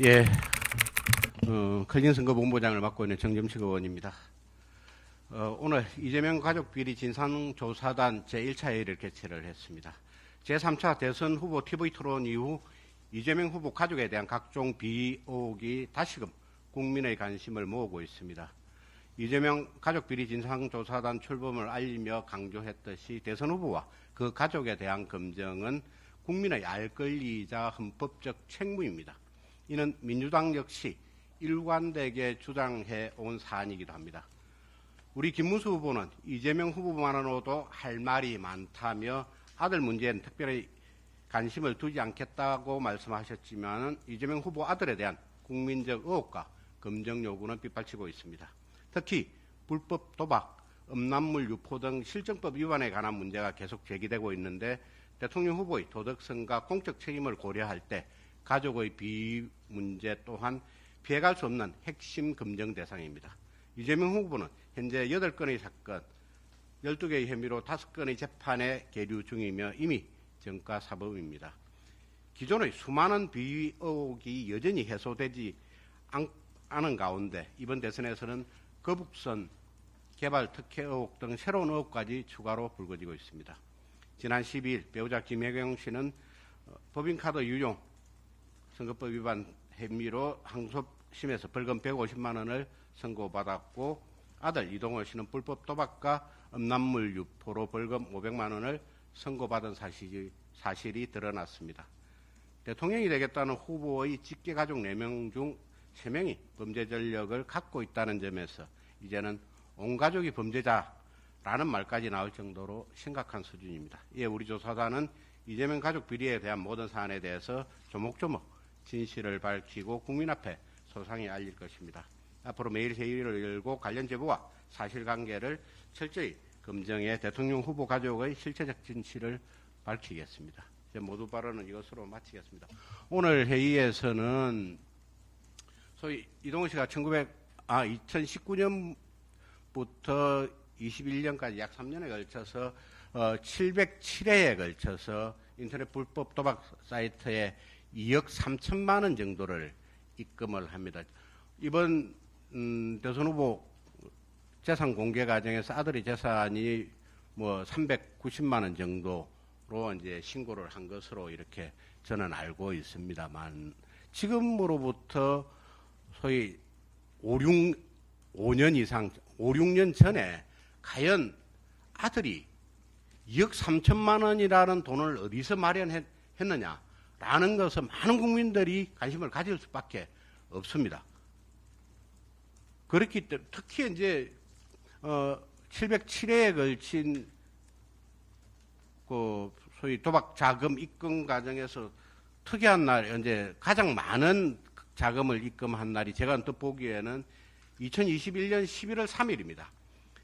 예, 클린선거본부장을 맡고 있는 정점식 의원입니다. 오늘 이재명 가족비리 진상조사단 제1차 회의를 개최를 했습니다. 제3차 대선 후보 TV 토론 이후 이재명 후보 가족에 대한 각종 비리 의혹이 다시금 국민의 관심을 모으고 있습니다. 이재명 가족비리 진상조사단 출범을 알리며 강조했듯이 대선 후보와 그 가족에 대한 검증은 국민의 알 권리이자 헌법적 책무입니다. 이는 민주당 역시 일관되게 주장해 온 사안이기도 합니다. 우리 김문수 후보는 이재명 후보만으로도 할 말이 많다며 아들 문제엔 특별히 관심을 두지 않겠다고 말씀하셨지만 이재명 후보 아들에 대한 국민적 의혹과 검증 요구는 빗발치고 있습니다. 특히 불법 도박, 음란물 유포 등 실정법 위반에 관한 문제가 계속 제기되고 있는데 대통령 후보의 도덕성과 공적 책임을 고려할 때 가족의 비위 문제 또한 피해갈 수 없는 핵심 검증 대상입니다. 이재명 후보는 현재 8건의 사건, 12개의 혐의로 5건의 재판에 계류 중이며 이미 정가사범입니다. 기존의 수많은 비위 의혹이 여전히 해소되지 않은 가운데 이번 대선에서는 거북선 개발 특혜 의혹 등 새로운 의혹까지 추가로 불거지고 있습니다. 지난 12일 배우자 김혜경 씨는 법인카드 유용 선거법 위반 혐의로 항소심에서 벌금 150만 원을 선고받았고 아들 이동호 씨는 불법 도박과 음란물 유포로 벌금 500만 원을 선고받은 사실이 드러났습니다. 대통령이 되겠다는 후보의 직계 가족 4명 중 3명이 범죄 전력을 갖고 있다는 점에서 이제는 온 가족이 범죄자라는 말까지 나올 정도로 심각한 수준입니다. 이에 우리 조사단은 이재명 가족 비리에 대한 모든 사안에 대해서 조목조목 진실을 밝히고 국민 앞에 소상히 알릴 것입니다. 앞으로 매일 회의를 열고 관련 제보와 사실관계를 철저히 검증해 대통령 후보 가족의 실체적 진실을 밝히겠습니다. 이제 모두 발언은 이것으로 마치겠습니다. 오늘 회의에서는 소위 이동호 씨가 2019년부터 21년까지 약 3년에 걸쳐서 707회에 걸쳐서 인터넷 불법 도박 사이트에 2억 3천만 원 정도를 입금을 합니다. 이번 대선 후보 재산 공개 과정에서 아들의 재산이 뭐 390만 원 정도로 이제 신고를 한 것으로 이렇게 저는 알고 있습니다만 지금으로부터 소위 5년 이상, 5, 6년 전에 과연 아들이 2억 3천만 원이라는 돈을 어디서 마련했느냐 라는 것을 많은 국민들이 관심을 가질 수밖에 없습니다. 그렇기 때문에 특히 이제 707회에 걸친 그 소위 도박 자금 입금 과정에서 특이한 날 이제 가장 많은 자금을 입금한 날이 제가 또 보기에는 2021년 11월 3일입니다.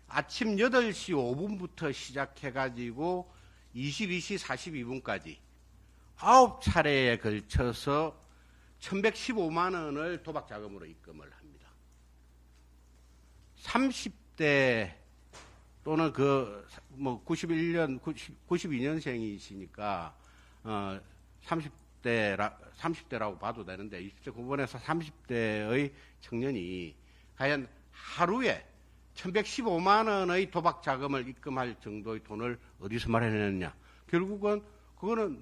아침 8시 5분부터 시작해가지고 22시 42분까지 9차례에 걸쳐서 1115만 원을 도박 자금으로 입금을 합니다. 30대 또는 91년, 92년생이시니까 30대라고 봐도 되는데 20대 후반에서 30대의 청년이 과연 하루에 1115만 원의 도박 자금을 입금할 정도의 돈을 어디서 마련했느냐. 결국은 그거는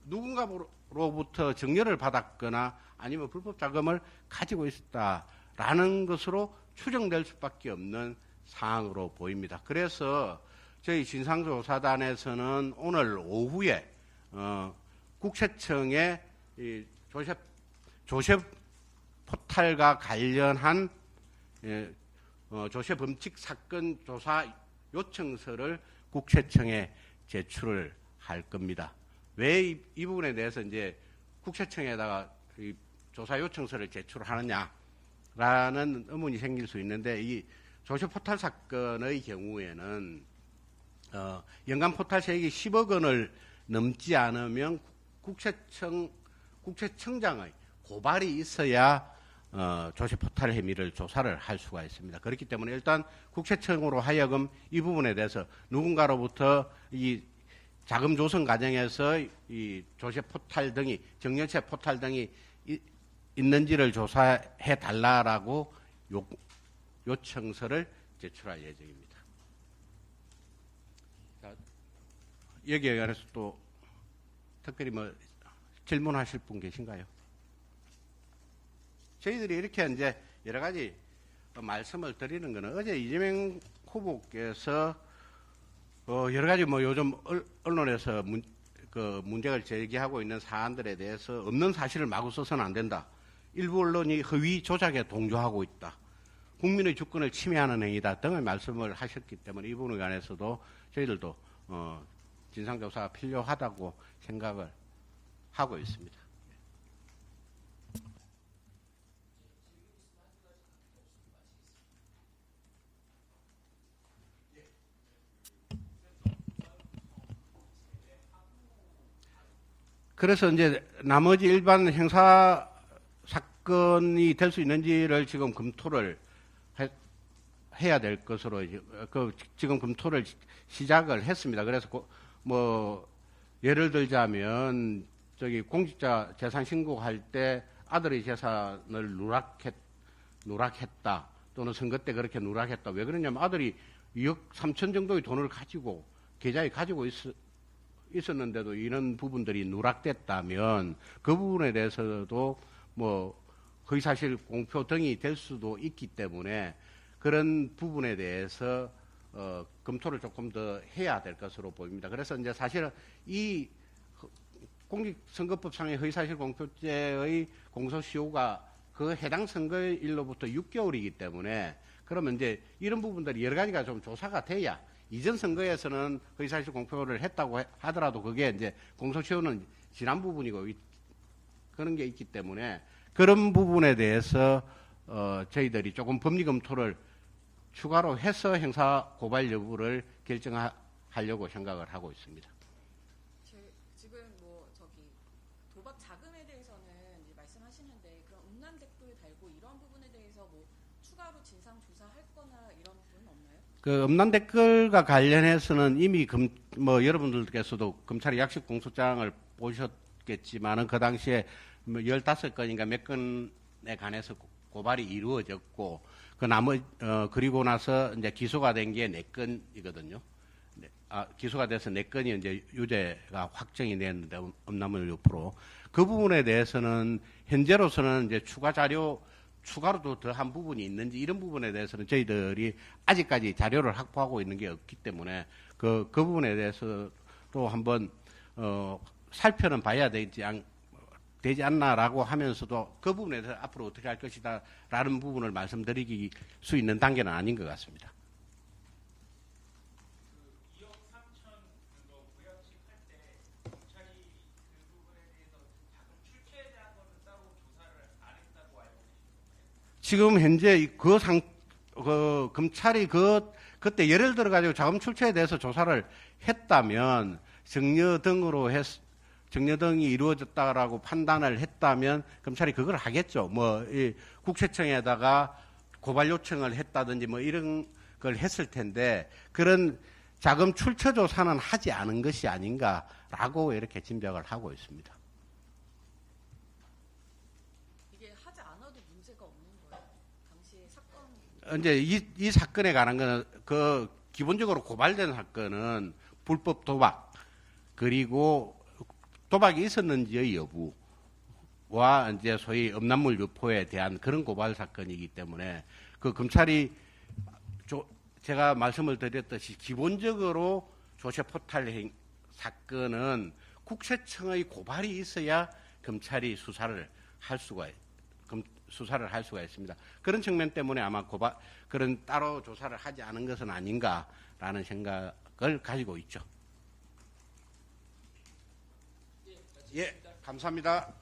누군가로부터 정려를 받았거나 아니면 불법 자금을 가지고 있었다라는 것으로 추정될 수밖에 없는 사항으로 보입니다. 그래서 저희 진상조사단에서는 오늘 오후에 국세청에 이 조세 포탈과 관련한 조세 범칙 사건 조사 요청서를 국세청에 제출을 할 겁니다. 왜 이 부분에 대해서 이제 국세청에다가 이 조사 요청서를 제출하느냐라는 의문이 생길 수 있는데 이 조세 포탈 사건의 경우에는 연간 포탈 세액이 10억 원을 넘지 않으면 국세청장의 고발이 있어야 조세 포탈 혐의를 조사를 할 수가 있습니다. 그렇기 때문에 일단 국세청으로 하여금 이 부분에 대해서 누군가로부터 이 자금 조성 과정에서 이 조세 포탈 등이 정년세 포탈 등이 있는지를 조사해 달라라고 요청서를 제출할 예정입니다. 자, 여기에 관해서 또 특별히 뭐 질문하실 분 계신가요? 저희들이 이렇게 이제 여러 가지 말씀을 드리는 것은 어제 이재명 후보께서 여러 가지 뭐 요즘 언론에서 문제를 제기하고 있는 사안들에 대해서 없는 사실을 마구 써서는 안 된다. 일부 언론이 허위 조작에 동조하고 있다. 국민의 주권을 침해하는 행위다 등의 말씀을 하셨기 때문에 이 부분에 관해서도 저희들도 진상조사가 필요하다고 생각을 하고 있습니다. 그래서 이제 나머지 일반 형사 사건이 될 수 있는지를 지금 검토를 해야 될 것으로 지금 검토를 시작을 했습니다. 그래서 뭐 예를 들자면 저기 공직자 재산 신고할 때 아들의 재산을 누락했다 또는 선거 때 그렇게 누락했다. 왜 그러냐면 아들이 2억 3천 정도의 돈을 가지고 계좌에 가지고 있었는데도 이런 부분들이 누락됐다면 그 부분에 대해서도 뭐 허위사실 공표 등이 될 수도 있기 때문에 그런 부분에 대해서 검토를 조금 더 해야 될 것으로 보입니다. 그래서 이제 사실은 이 공직선거법상의 허위사실 공표죄의 공소시효가 그 해당 선거일로부터 6개월이기 때문에 그러면 이제 이런 부분들이 여러 가지가 좀 조사가 돼야 이전 선거에서는 허위사실 공표를 했다고 하더라도 그게 이제 공소시효는 지난 부분이고 그런 게 있기 때문에 그런 부분에 대해서 저희들이 조금 법리 검토를 추가로 해서 형사 고발 여부를 결정하려고 생각을 하고 있습니다. 지금 뭐 저기 도박 자금에 대해서는 이제 말씀하시는데 그런 음란 댓글 달고 이런 부분에 대해서 뭐 추가로 진상 조사할거나 이런 부분은 없나요? 그 음란 댓글과 관련해서는 이미 뭐 여러분들께서도 검찰의 약식 공소장을 보셨겠지만은 그 당시에 뭐 15건인가 몇 건에 관해서 고발이 이루어졌고 그 그리고 나서 이제 기소가 된 게 4건이거든요. 기소가 돼서 4건이 이제 유죄가 확정이 됐는데 음란물 유포로 그 부분에 대해서는 현재로서는 이제 추가로도 더한 부분이 있는지 이런 부분에 대해서는 저희들이 아직까지 자료를 확보하고 있는 게 없기 때문에 그 부분에 대해서도 한번 살펴는 봐야 되지 않나라고 하면서도 그 부분에 대해서 앞으로 어떻게 할 것이다라는 부분을 말씀드릴 수 있는 단계는 아닌 것 같습니다. 그 2억 3천 정도 구약식할 때 경찰이 그 부분에 대해서 자금 출처에 대한 거는 따로 조사를 안 했다고 알고 계시나요? 지금 현재 검찰이 그때 예를 들어 가지고 자금 출처에 대해서 조사를 했다면 정려 등이 이루어졌다라고 판단을 했다면 검찰이 그걸 하겠죠. 뭐 국세청에다가 고발 요청을 했다든지 뭐 이런 걸 했을 텐데 그런 자금 출처 조사는 하지 않은 것이 아닌가라고 이렇게 짐작을 하고 있습니다. 이게 하지 않아도 문제가 없는 거예요? 당시의 사건 이제 이 사건에 관한 거는 기본적으로 고발된 사건은 불법 도박 그리고 도박이 있었는지의 여부와 이제 소위 음란물 유포에 대한 그런 고발 사건이기 때문에 그 검찰이 제가 말씀을 드렸듯이 기본적으로 조세 포탈 사건은 국세청의 고발이 있어야 검찰이 수사를 할 수가 있습니다. 그런 측면 때문에 아마 그런 따로 조사를 하지 않은 것은 아닌가라는 생각을 가지고 있죠. 예, 감사합니다.